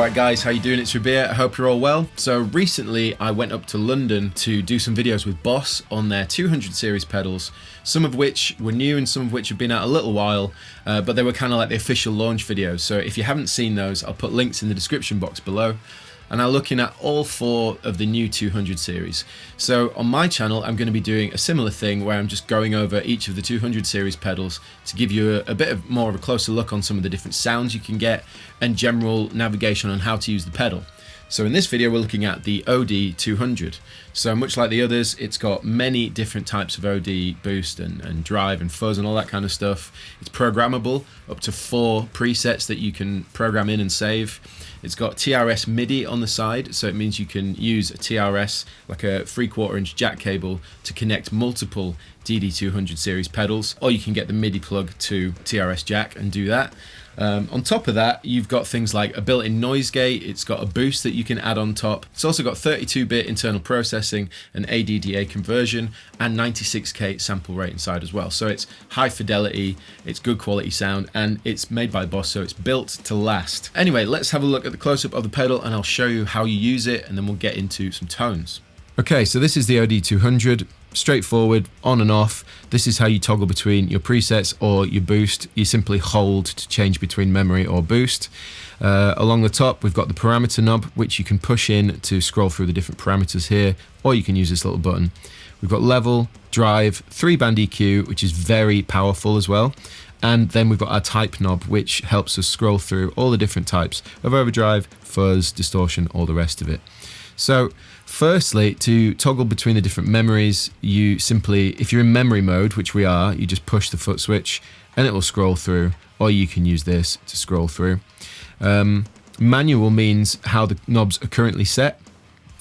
Alright guys, how you doing? It's Rabea, I hope you're all well. So recently I went up to London to do some videos with Boss on their 200 series pedals, some of which were new and some of which have been out a little while, but they were kind of like the official launch videos. So if you haven't seen those, I'll put links in the description box below. And I'm looking at all 4 of the new 200 series. So on my channel, I'm going to be doing a similar thing where I'm just going over each of the 200 series pedals to give you a bit more of a closer look on some of the different sounds you can get and general navigation on how to use the pedal. So in this video, we're looking at the OD-200. So much like the others, it's got many different types of OD boost and drive and fuzz and all that kind of stuff. It's programmable, up to 4 presets that you can program in and save. It's got TRS MIDI on the side, so it means you can use a TRS, like a 3/4 inch jack cable, to connect multiple DD200 series pedals, or you can get the MIDI plug to TRS jack and do that. On top of that, you've got things like a built-in noise gate. It's got a boost that you can add on top. It's also got 32-bit internal processing, an ADDA conversion, and 96K sample rate inside as well. So it's high fidelity, it's good quality sound, and it's made by Boss, so it's built to last. Anyway, let's have a look at the close-up of the pedal, and I'll show you how you use it, and then we'll get into some tones. Okay, so this is the OD-200. Straightforward, on and off. This is how you toggle between your presets or your boost. You simply hold to change between memory or boost. Along the top, we've got the parameter knob, which you can push in to scroll through the different parameters here, or you can use this little button. We've got level, drive, 3-band EQ, which is very powerful as well. And then we've got our type knob, which helps us scroll through all the different types of overdrive, fuzz, distortion, all the rest of it. So firstly, to toggle between the different memories, you simply, if you're in memory mode, which we are, you just push the foot switch and it will scroll through, or you can use this to scroll through. Manual means how the knobs are currently set.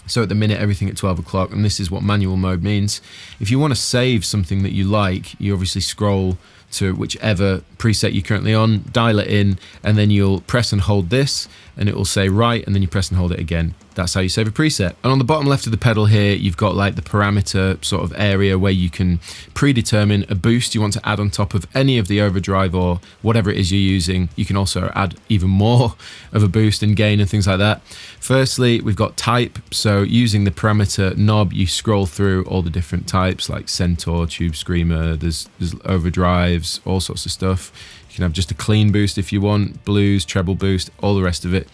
So at the minute, everything at 12 o'clock, and this is what manual mode means. If you want to save something that you like, you obviously scroll to whichever preset you're currently on, dial it in, and then you'll press and hold this, and it will say right, and then you press and hold it again. That's how you save a preset. And on the bottom left of the pedal here, you've got like the parameter sort of area where you can predetermine a boost you want to add on top of any of the overdrive or whatever it is you're using. You can also add even more of a boost and gain and things like that. Firstly, we've got type. So using the parameter knob, you scroll through all the different types like Centaur, Tube Screamer, there's overdrives, all sorts of stuff. You can have just a clean boost if you want, blues, treble boost, all the rest of it.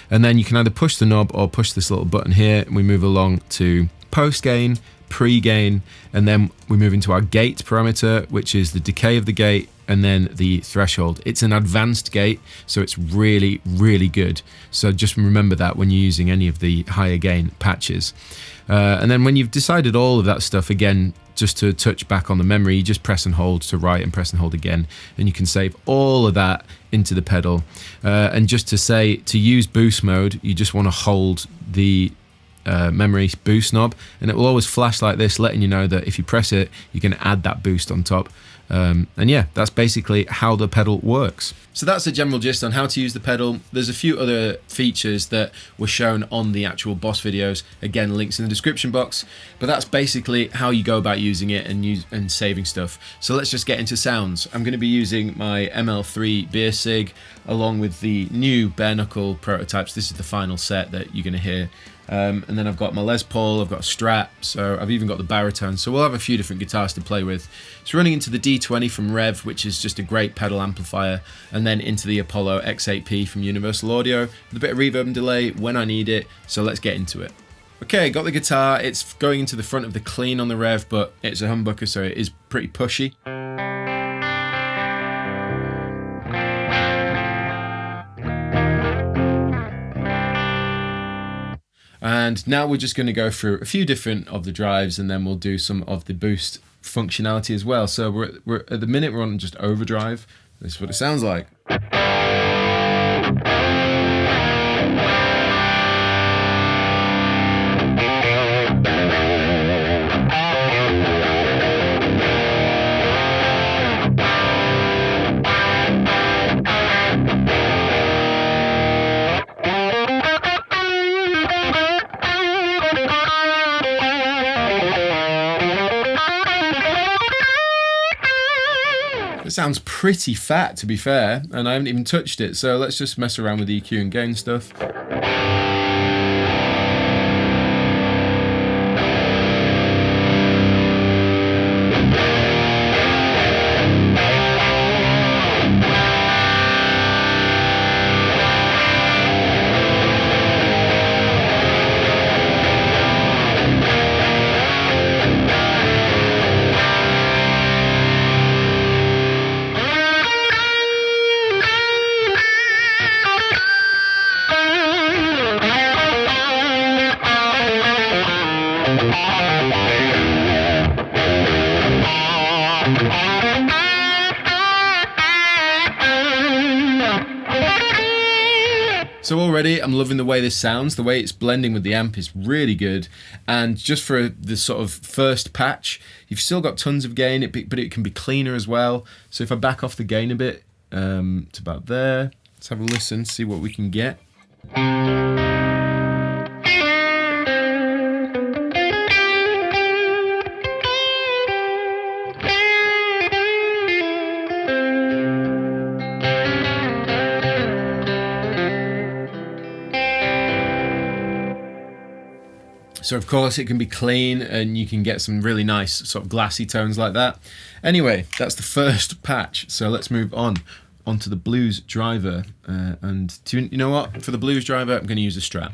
And then you can either push the knob or push this little button here, and we move along to post gain, pre-gain, and then we move into our gate parameter, which is the decay of the gate, and then the threshold. It's an advanced gate, so it's really, really good. So just remember that when you're using any of the higher gain patches. And then when you've decided all of that stuff, again, just to touch back on the memory, you just press and hold to right and press and hold again, and you can save all of that into the pedal. And just to say, to use boost mode, you just want to hold the memory boost knob, and it will always flash like this, letting you know that if you press it, you can add that boost on top. And yeah, that's basically how the pedal works. So that's the general gist on how to use the pedal. There's a few other features that were shown on the actual Boss videos. Again, links in the description box. But that's basically how you go about using it and saving stuff. So let's just get into sounds. I'm going to be using my ML3 beer sig along with the new bare knuckle prototypes. This is the final set that you're going to hear. And then I've got my Les Paul, I've got a Strat, so I've even got the baritone, so we'll have a few different guitars to play with. So running into the D20 from Rev, which is just a great pedal amplifier, and then into the Apollo X8P from Universal Audio, with a bit of reverb and delay when I need it, so let's get into it. Okay, got the guitar, it's going into the front of the clean on the Rev, but it's a humbucker, so it is pretty pushy. And now we're just going to go through a few different of the drives, and then we'll do some of the boost functionality as well. So we're at the minute we're on just overdrive. This is what it sounds like. sounds pretty fat, to be fair, and I haven't even touched it, so let's just mess around with EQ and gain stuff. So already I'm loving the way this sounds. The way it's blending with the amp is really good. And just for the sort of first patch, you've still got tons of gain, but it can be cleaner as well. So if I back off the gain a bit, it's about there. Let's have a listen, see what we can get. So of course it can be clean and you can get some really nice sort of glassy tones like that. Anyway, that's the first patch. So let's move on onto the blues driver. You know what? For the blues driver, I'm going to use a Strat.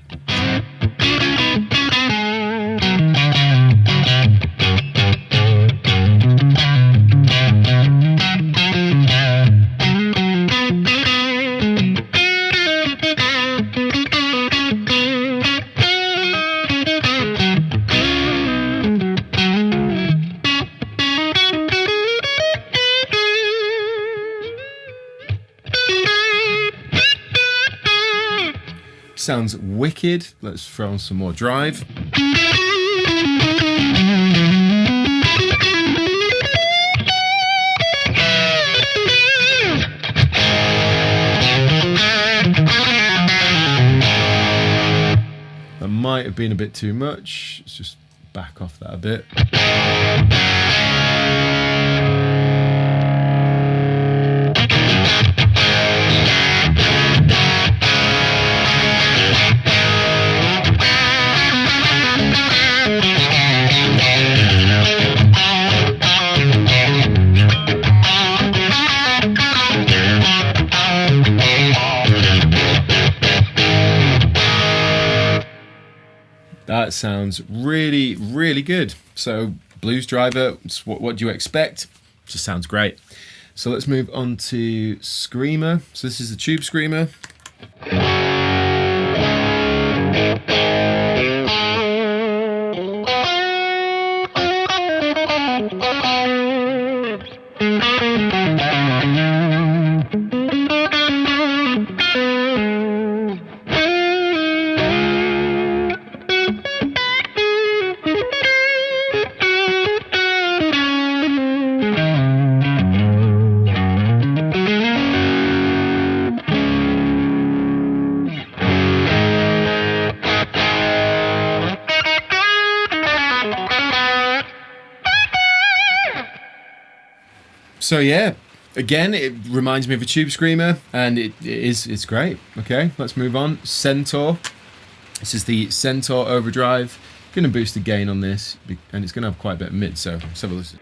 Sounds wicked. Let's throw on some more drive. That might have been a bit too much. Let's just back off that a bit. That sounds really, really good. So blues driver, what do you expect? Just sounds great. So let's move on to Screamer. So this is the Tube Screamer. So yeah, again, it reminds me of a Tube Screamer, and it's great. Okay, let's move on. Centaur. This is the Centaur Overdrive. Going to boost the gain on this, and it's going to have quite a bit of mid, so let's have a listen.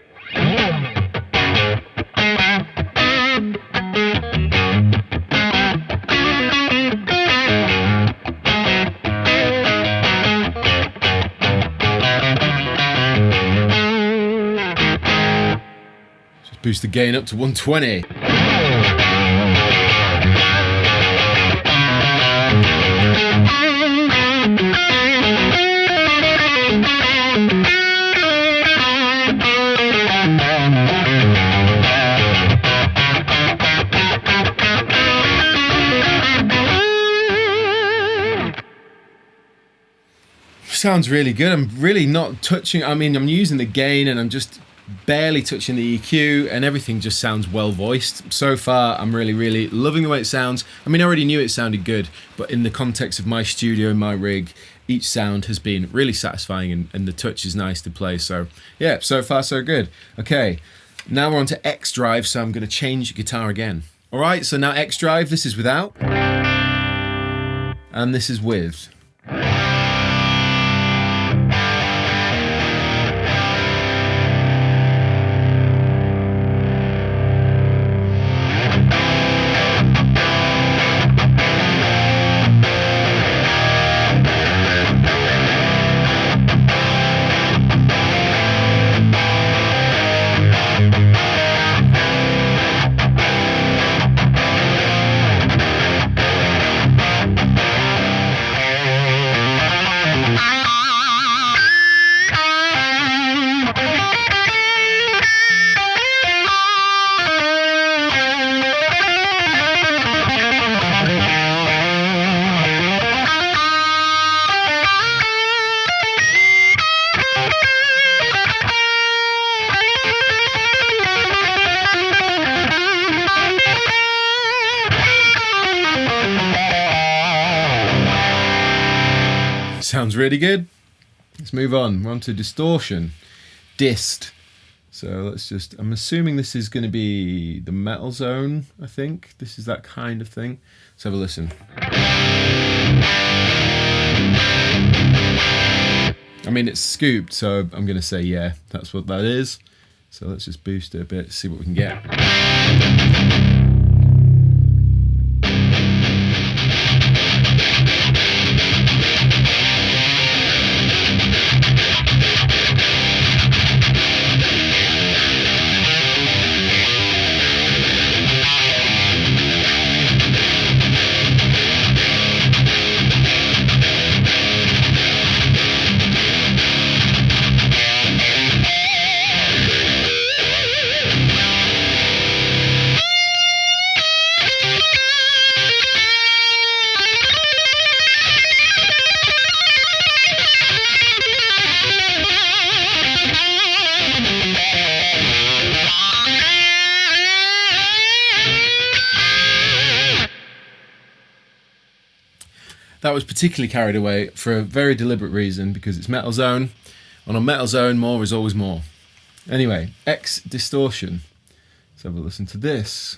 Boost the gain up to 120. Sounds really good. I'm really not touching, I mean, I'm using the gain and I'm just barely touching the EQ, and everything just sounds well voiced. So far, I'm really, really loving the way it sounds. I mean, I already knew it sounded good, but in the context of my studio and my rig, each sound has been really satisfying, and the touch is nice to play. So yeah, so far so good. Okay, Now we're on to X drive, so I'm going to change guitar again. Alright, so now X drive, this is without, and this is with. Sounds really good. Let's move on. We're on to distortion. Dist. So let's just, I'm assuming this is going to be the metal zone, I think. This is that kind of thing. Let's have a listen. I mean, it's scooped, so I'm going to say, yeah, that's what that is. So let's just boost it a bit, see what we can get. That was particularly carried away for a very deliberate reason, because it's metal zone, and on metal zone more is always more. Anyway, X distortion. Let's have a listen to this.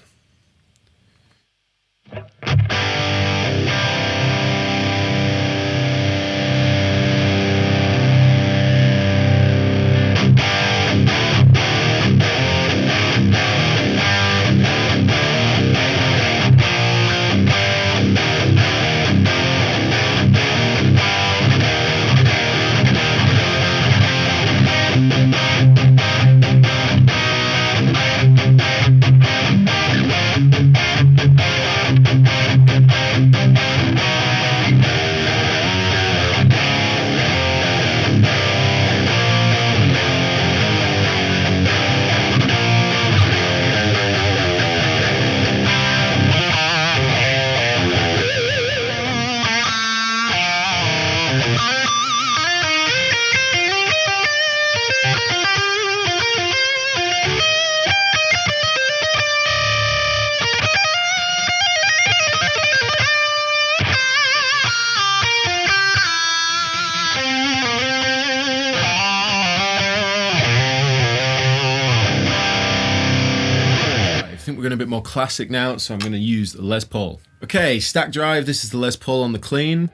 We're going a bit more classic now, so I'm going to use the Les Paul. Okay, stack drive, this is the Les Paul on the clean.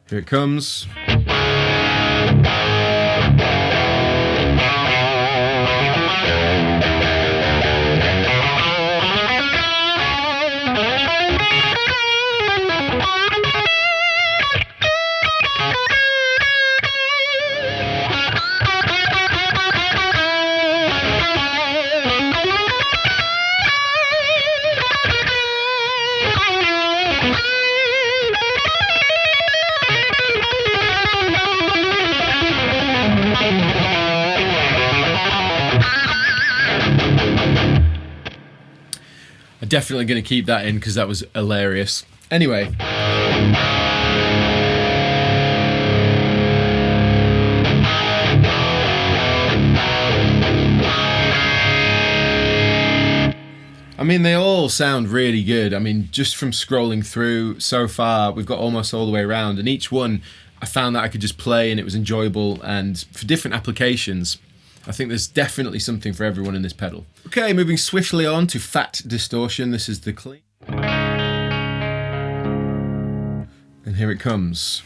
Here it comes. Definitely going to keep that in because that was hilarious. Anyway. I mean, they all sound really good. I mean, just from scrolling through so far, we've got almost all the way around, and each one I found that I could just play and it was enjoyable, and for different applications, I think there's definitely something for everyone in this pedal. Okay, moving swiftly on to Fat Distortion. This is the clean. And here it comes.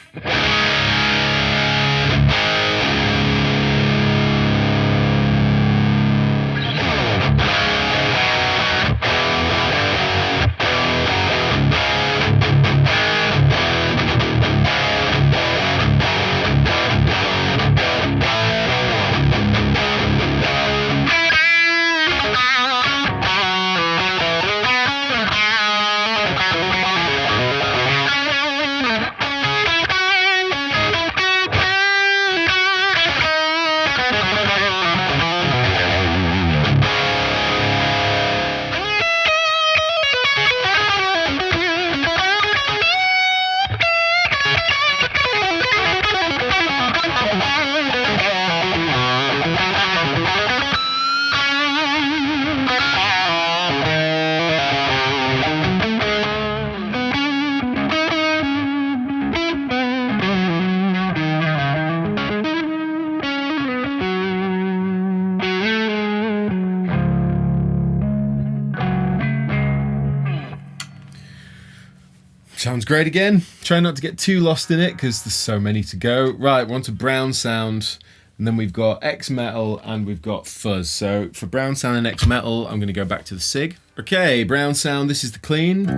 Sounds great again. Try not to get too lost in it because there's so many to go. Right, we're on to Brown Sound, and then we've got X Metal and we've got Fuzz. So for Brown Sound and X Metal, I'm going to go back to the SIG. Okay, Brown Sound, this is the clean.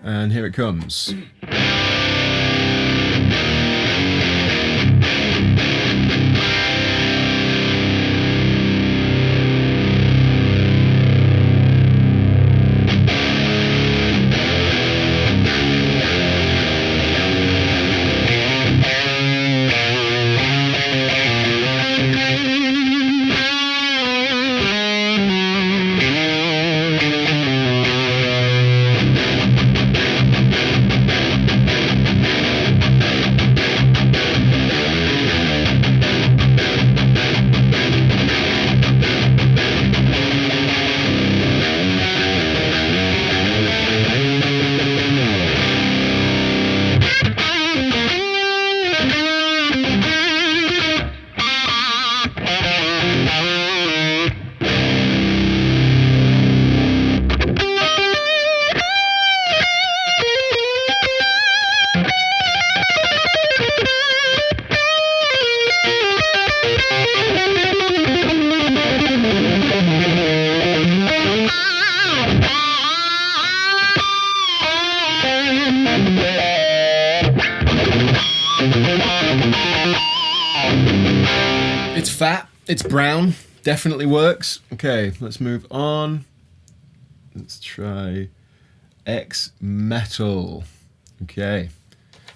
And here it comes. It's fat, it's brown, definitely works. Okay, let's move on. Let's try X Metal. Okay,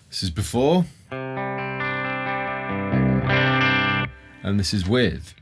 this is before, and this is with.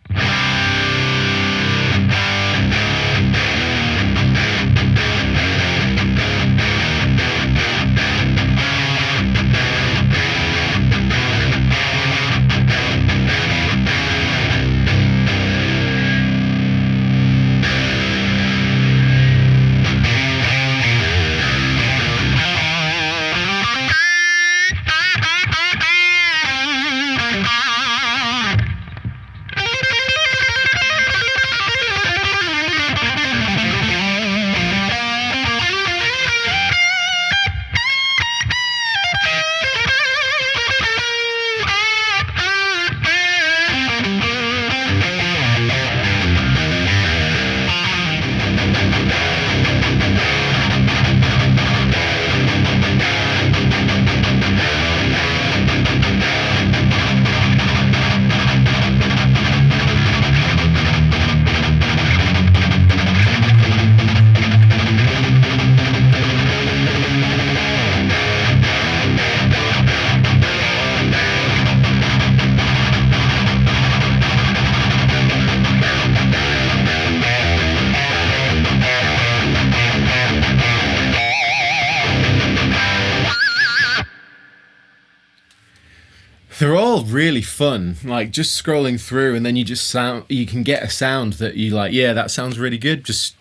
They're all really fun, like just scrolling through, and then you can get a sound that you like, yeah, that sounds really good, just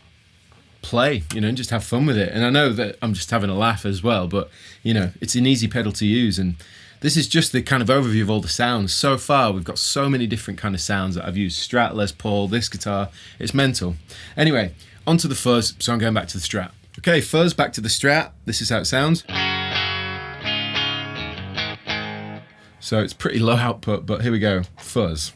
play, you know, and just have fun with it. And I know that I'm just having a laugh as well, but you know, it's an easy pedal to use. And this is just the kind of overview of all the sounds. So far, we've got so many different kind of sounds that I've used. Strat, Les Paul, this guitar, it's mental. Anyway, onto the fuzz, so I'm going back to the Strat. Okay, fuzz, back to the Strat. This is how it sounds. So it's pretty low output, but here we go, fuzz.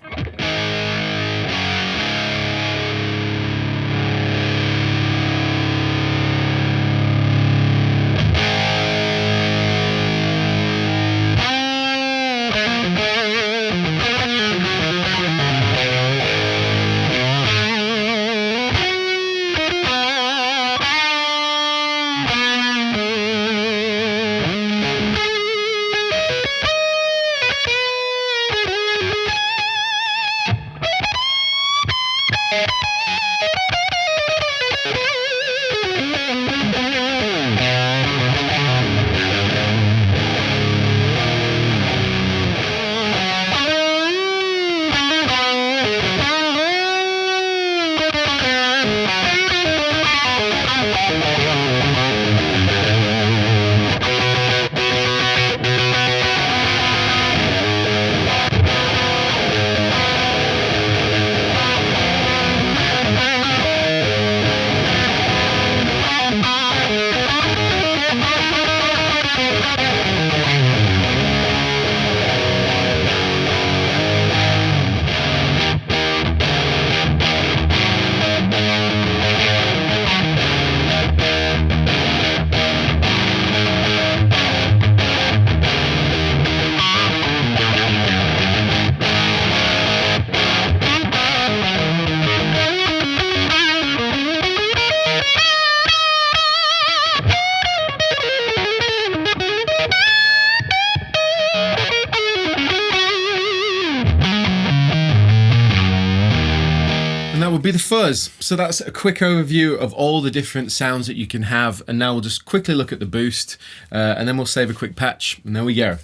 That would be the fuzz. So that's a quick overview of all the different sounds that you can have, and now we'll just quickly look at the boost and then we'll save a quick patch, and there we go.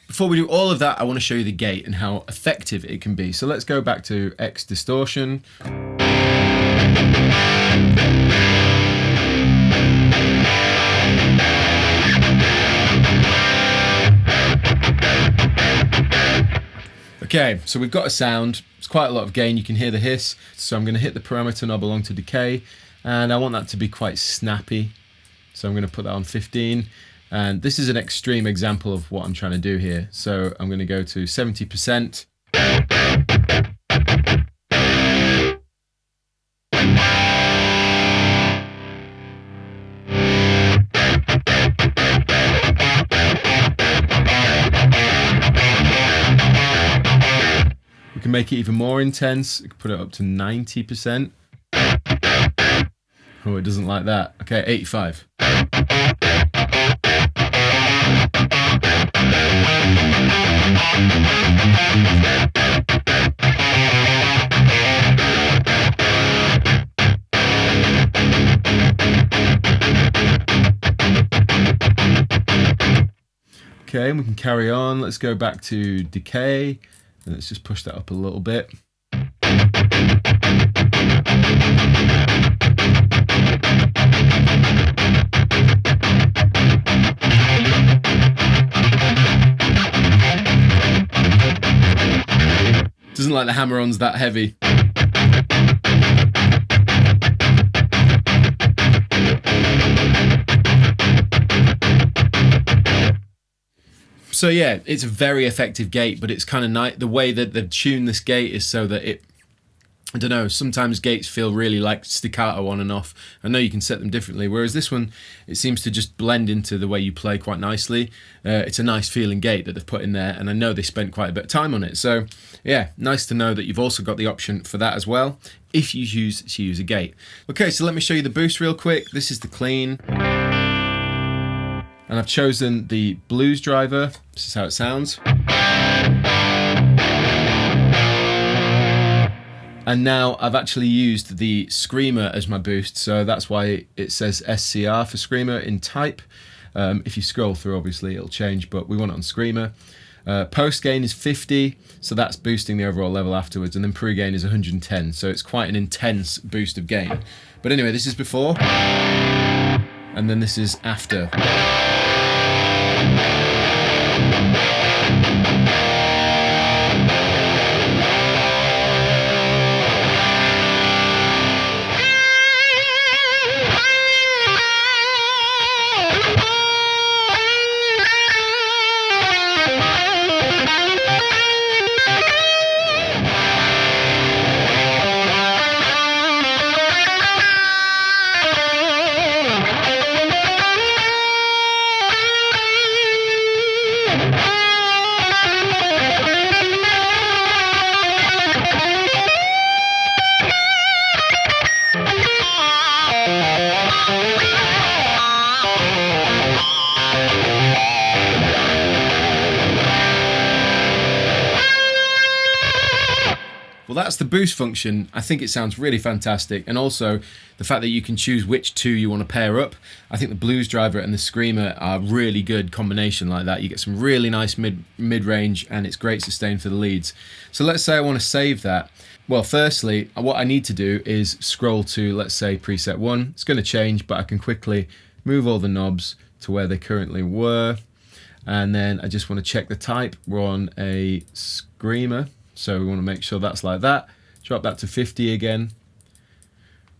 Before we do all of that, I want to show you the gate and how effective it can be. So let's go back to X Distortion. Okay, so we've got a sound. It's quite a lot of gain. You can hear the hiss. So I'm going to hit the parameter knob along to decay, and I want that to be quite snappy. So I'm going to put that on 15. And this is an extreme example of what I'm trying to do here. So I'm going to go to 70%. We can make it even more intense. We can put it up to 90%. Oh, it doesn't like that. Okay, 85. Okay, and we can carry on. Let's go back to decay. And let's just push that up a little bit. Doesn't like the hammer-ons that heavy. So yeah, it's a very effective gate, but it's kind of nice. The way that they've tuned this gate is so that it, I don't know, sometimes gates feel really like staccato on and off. I know you can set them differently, whereas this one, it seems to just blend into the way you play quite nicely. It's a nice feeling gate that they've put in there, and I know they spent quite a bit of time on it. So yeah, nice to know that you've also got the option for that as well, if you choose to use a gate. Okay, so let me show you the boost real quick. This is the clean. And I've chosen the blues driver. This is how it sounds. And now I've actually used the screamer as my boost, so that's why it says SCR for screamer in type. If you scroll through, obviously it'll change, but we want it on screamer. Post gain is 50, so that's boosting the overall level afterwards, and then pre-gain is 110, so it's quite an intense boost of gain. But anyway, this is before, and then this is after. Well, that's the boost function. I think it sounds really fantastic, and also the fact that you can choose which two you want to pair up. I think the Blues Driver and the Screamer are a really good combination like that. You get some really nice mid-range, and it's great sustain for the leads. So let's say I want to save that. Well, firstly, what I need to do is scroll to, let's say, preset 1. It's going to change, but I can quickly move all the knobs to where they currently were. And then I just want to check the type. We're on a Screamer, so we want to make sure that's like that. Drop that to 50 again.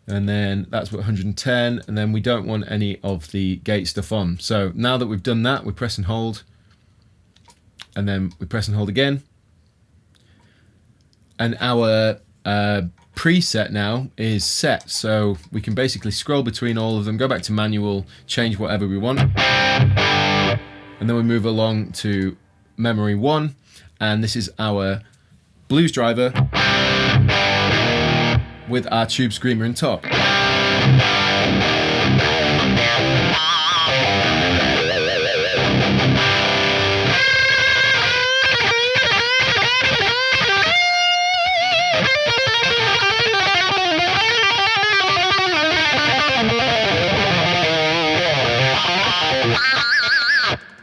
And then that's what 110, and then we don't want any of the gate stuff on. So now that we've done that, we press and hold, and then we press and hold again. And our preset now is set, so we can basically scroll between all of them, go back to manual, change whatever we want, and then we move along to memory 1, and this is our Blues Driver with our Tube Screamer in top.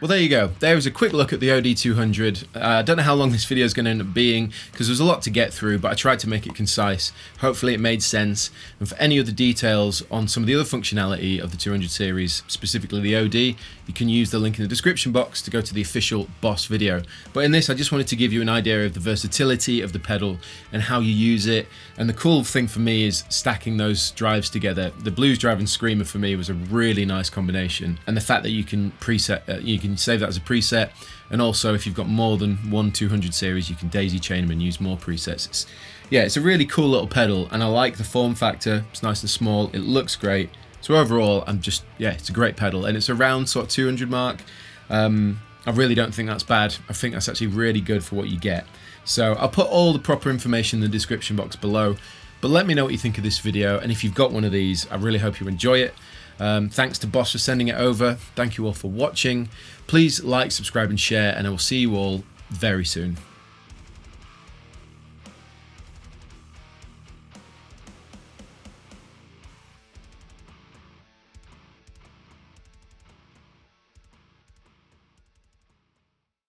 Well, there you go. There was a quick look at the OD-200. I don't know how long this video is going to end up being, because there's a lot to get through, but I tried to make it concise. Hopefully it made sense. And for any other details on some of the other functionality of the 200 series, specifically the OD, you can use the link in the description box to go to the official Boss video. But in this, I just wanted to give you an idea of the versatility of the pedal and how you use it. And the cool thing for me is stacking those drives together. The Blues Drive and Screamer for me was a really nice combination. And the fact that you can preset, you can save that as a preset, and also if you've got more than one 200 series, you can daisy chain them and use more presets. It's a really cool little pedal, and I like the form factor. It's nice and small, it looks great. So overall, it's a great pedal, and it's around sort of 200 mark. I really don't think that's bad. I think that's actually really good for what you get. So I'll put all the proper information in the description box below, but let me know what you think of this video, and if you've got one of these, I really hope you enjoy it. Thanks to Boss for sending it over. Thank you all for watching. Please like, subscribe and share, and I will see you all very soon.